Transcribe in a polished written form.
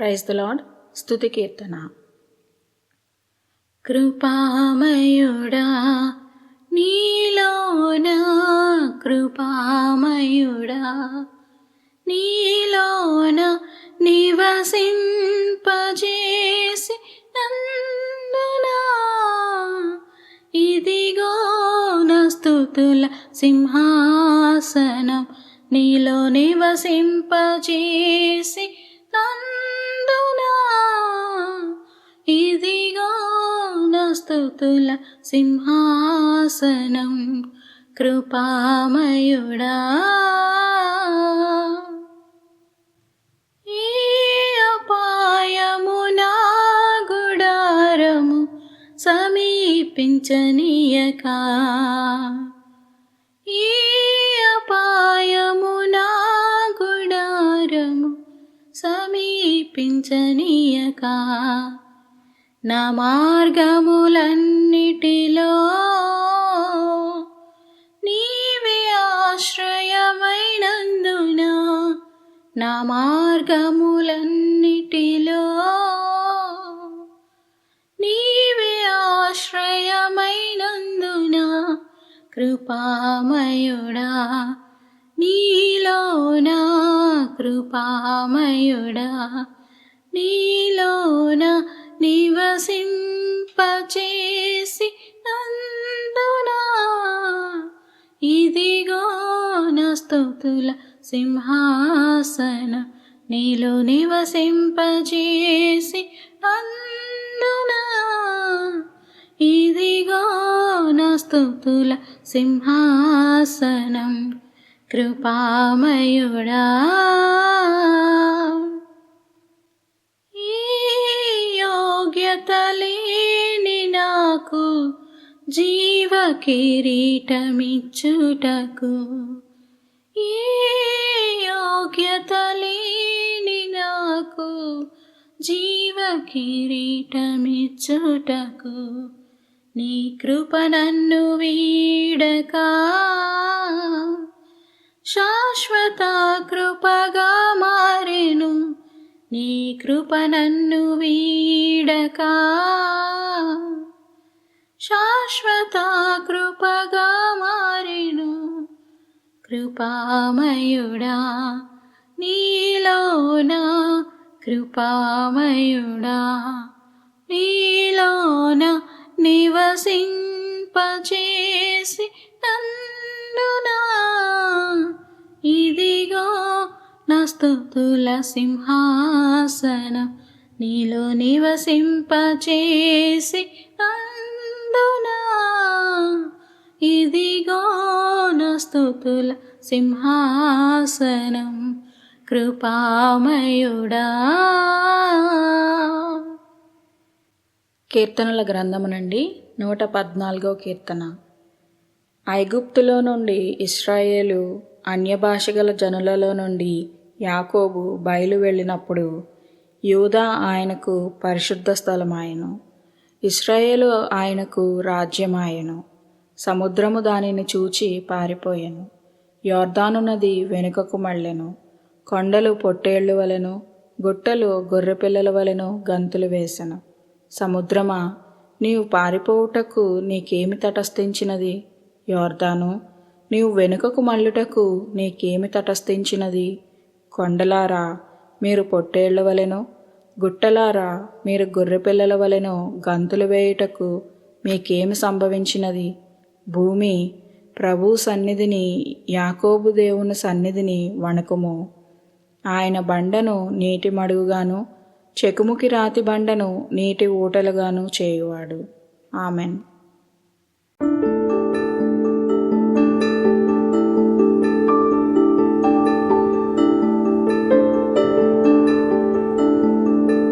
Praise the lord. స్తుతి కీర్తన. కృపామయుడా నీలోన, కృపామయుడా నీలోన నివసింపజేసి నందునా, ఇదిగో నా స్తుతుల సింహాసనం, నీలో నివసింపజేసి నందునా, ఇదిగో నా స్తుతుల సింహాసనం. కృపామయుడా ఈ అపాయము నా గుడారము సమీపించనీయక, ఈ అపాయము నా గుడారము సమీపించనీయక, నా మార్గములన్నిటిలో నీవే ఆశ్రయమైనందున, నా మార్గములన్నిటిలో నీవే ఆశ్రయమైనందున, కృపామయుడా నీలోన, కృపామయుడా నీలోన నివసింపచేసి నందునా, ఇదిగో నా స్తుతుల సింహాసనం, నీలో నివసింపచేసి నందునా, ఇదిగో నా స్తుతుల సింహాసనం. కృపామయుడా యోగ్యత లేని నాకు జీవ కిరీటమిచ్చుటకు, ఏ యోగ్యత లేని నాకు జీవ కిరీటమిచ్చుటకు, నీ కృప నన్ను వీడక శాశ్వత కృపగా మారెను, నీ కృప నన్ను వీడక శాశ్వత కృపగా మారెను. కృపామయుడా నీలోన, కృపామయుడా నీలోన నివసింపచేసి నందునా, ఇదిగో నా స్తుతుల సింహాసనం, నీలో నివసింపచేసి నందునా, ఇదిగో నా స్తుతుల సింహాసనం. కృపామయుడా. కీర్తనల గ్రంథము నుండి 114వ కీర్తన. ఐగుప్తులో నుండి ఇశ్రాయేలు, అన్యభాషగల జనులలో నుండి యాకోబు బయలు వెళ్ళినప్పుడు యూదా ఆయనకు పరిశుద్ధ స్థలమాయెను, ఇశ్రాయేలు ఆయనకు రాజ్యమాయెను. సముద్రము దానిని చూచి పారిపోయెను, యొర్దాను నది వెనుకకు మళ్ళెను. కొండలు పొట్టేళ్లు వలెను, గుట్టలు గొర్రెపిల్లల వలెను గంతులు వేసెను. సముద్రమా, నీవు పారిపోవుటకు నీకేమి తటస్థించినది? యొర్దాను, నీవు వెనుకకు మళ్ళుటకు నీకేమి తటస్థించినది? కొండలారా, మీరు పొట్టేళ్ల వలెను, గుట్టలారా, మీరు గొర్రెపిల్లల వలెను గంతులు వేయుటకు మీకేమి సంభవించినది? భూమి ప్రభు సన్నిధిని, యాకోబు దేవుని సన్నిధిని వణకుము. ఆయన బండను నీటి మడుగుగాను, చెకుముకి రాతి బండను నీటి ఊటలుగాను చేయువాడు. ఆమెన్.